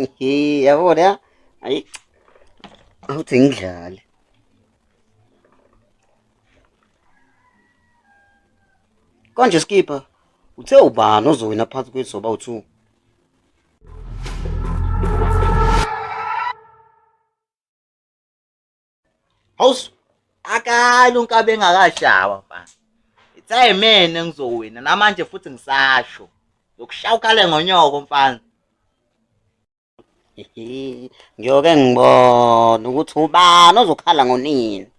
Yabona ya? Hayi. Awuthi ngidlale. Konje Skibha, uthe ubani ozowina phansi kwethu soba u2? Haws akala unkabe engakashawa mfana. Ithe mina ngizowina namanje futhi ngisasho. Yokushaya ukale ngonyoko mfana. Ngiyoke ngibona ukuthi ubani ozokhala ngonini.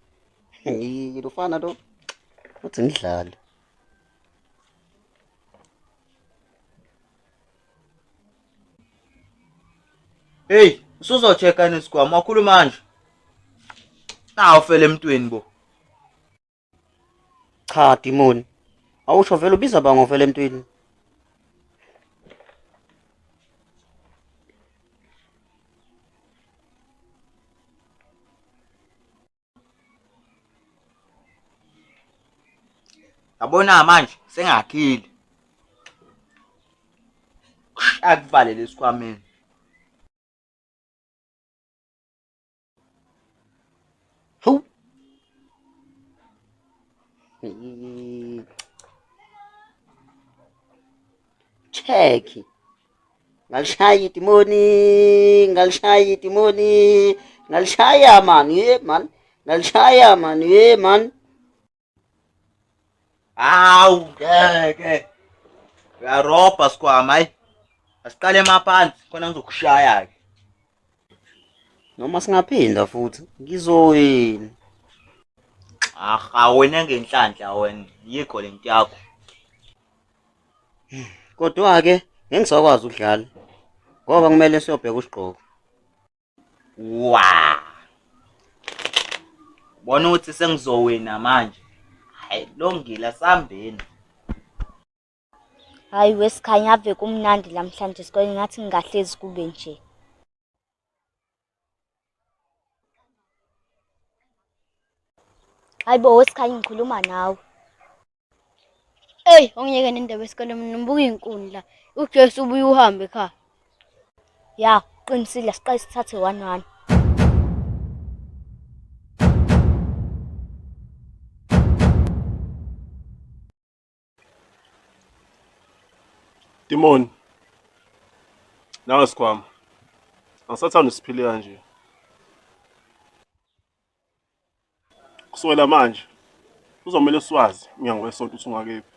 Lufana lo. Uthi ngidlale. Hey, usuzochecka neSkhwama wakhuluma manje. Ufele emntweni bo. Cha Dimoni. Awusho vele ubiza bangofela emntwini. Yabona manje sengakhile. Akuvalele esikhwameni. Hu. Check. Ngalishaya Dimoni, ngalishaya Dimoni, ngalishaya man, man. Ngalishaya man, man. Hawu, ngeke. Uyarobha Skhwama hayi. Asiqale emaphansi khona ngizokushaya ke. Noma singaphinda futhi ngizowina. Wena ngenhlanhla wena. Yikho lento yakho. Kodwa ke ngeke ngisakwazi ukudlala ngoba kumele siyobheka uSgqoko. Bona ukuthi sengizowina manje. Hayi longila sambeni. Hayi wesikhanya ave kumnandi namhlanje isikole ngathi ngingahlezi kube nje. Hayibo wesikhanya ngikhuluma nawe. Hey, ongiyeke nendaba esikole mina ngibuka inkundla. Ujesu ubuye uhambe ekhaya. Ya, qinisile siqale sithathe 1-1. Dimoni. Nawe Skhwama. Angisathanda siphile kanje. Kusukela manje uzomela siwazi unyango wesonto uthi ungakephi.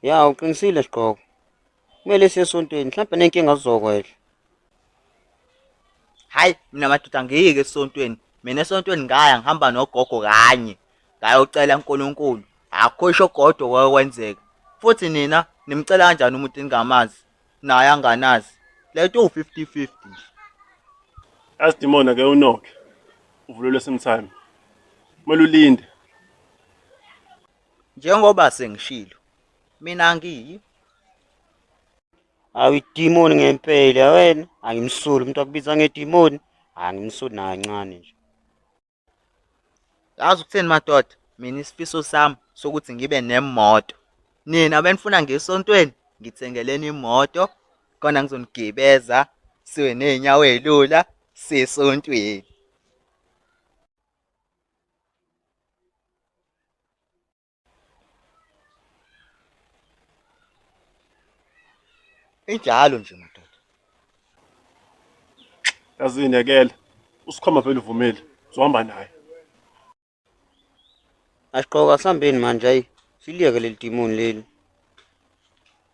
Ya uqinisile Sgqoko. Kumele siye esontweni mhlawumbe nenkinga zizokwehla. Hayi mina madoda ngiyike esontweni. Mina esontweni ngaya ngihamba nogogo kanye. Ngayocela uNkulunkulu. Akho kodwa kwenzeka. Futhi nina nimcela kanjani umuntu engamazi naye anganazi. Letho u50-50 nje. Yazi Dimoni ake unoke. Uvulelwe sometime. Kumele ulinde. Njengoba sengishilo. Mina ngiyi. Awu Dimoni ngempela wena. Angimsuli umuntu akubiza ngedimoni. Angimsuli nakancane nje. Yazi ukutheni madoda? Mina isifiso sami sokuthi ngibe nemoto. Nina benifuna ngesontweni ngithengeleni imoto khona ngizonigibeza siwe nenyawo ezilula sesontweni. Injalo nje madoda. Yazini yakela. Uskhoma vele uvumile. Uzohamba naye. Asgqoko asihambeni manje hayi. Siliyeke leli Dimoni leli.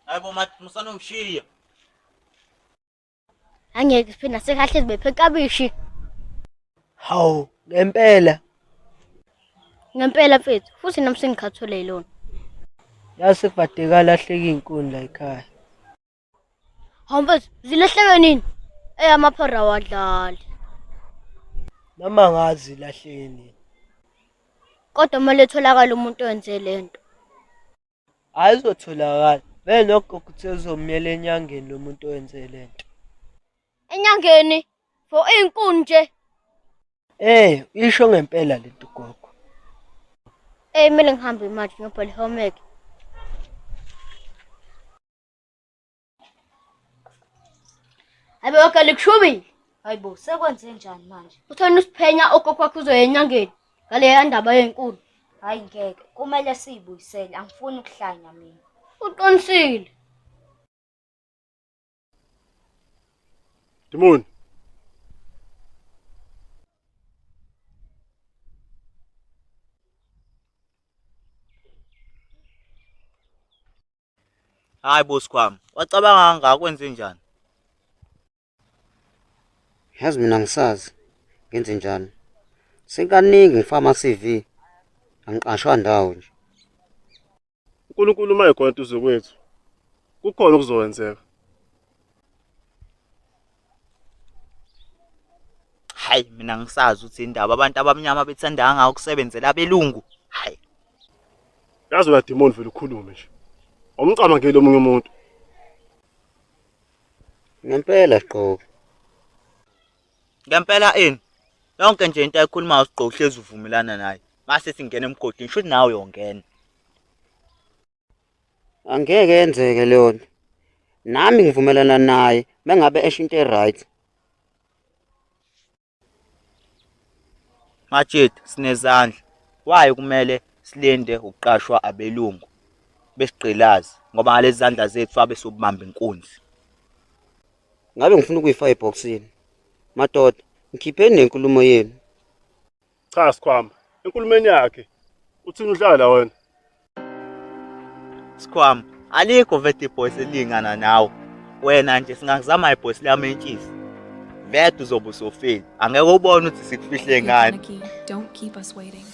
Hayibo musana ungishiya. Angeke siphinda sekahle zibephe kabishi. Hawu, ngempela. Ngempela mfethu, futhi nami sengikhathole yilona. Yase kuvadeka lahleka inkundla ekhaya. Hawu mfethu, zilahleke nini? Amaphara wadlali. Noma ngazi lahleke nini. Kodwa manje etholakala umuntu owenze lento. Ayizotholakala. Vele nogogo uthe uzomyela enyangeni lo muntu owenze lento. Enyangeni for inkuni nje. Isho ngempela lento gogo. Kumele ngihambe manje ngiyobhala homework. Abe wakhe likushubile. Hayibo, sekwenze njani manje? Uthanda usiphenya ogogo wakho uzoya enyangeni ngale ndaba yenkulu. Hayi ngeke, kumele siyibuyisele. Angifuni ukuhlanya mina. Uqinisile. Dimoni. Hayi bo Skhwama, wacabanga ngakho kwenze njani? Yazi mina ngisazi ngenze njani. Sekaningi ngifaka ama-CV, angiqashwa ndawo nje. uNkulunkulu uma ekhona duze kwethu. Kukhona okuzokwenzeka. Hayi mina ngisazi ukuthi indaba abantu abamnyama bethanda ngakho ukusebenzela abelungu. Hayi. Yazi wena Dimoni vele ukhulume nje. Awumcabangeli omunye umuntu. Ngempela Sgqoko. Ngempela ini? Yonke nje into ayikhuluma uSgqoko hlezi uvumelana naye. Mase singena emgodini, shothi nawe uyongena. Angeke yenzeke leyo nto. Nami ngivumelana naye mengabe esho into right. Majid, sinezandla. Waye kumele silinde ukuqashwa abelungu besigqilazi ngoba ngalezi zandla zethu abe sobamba inkunzi. Ngabe ngifuna ukuyifaka ebhoksini. Madoda, ngikhipheni nenkulumo yenu. Cha Skhwama, enkulumeni yakhe. Uthini udlala wena? Skhwama, alikho vete ibhosi elingana nawe. Wena nje singazama ibhosi lamentshisi. Vete uzobe usofeli. Angeke ubone ukuthi sikufihle ngani. Don't keep us waiting.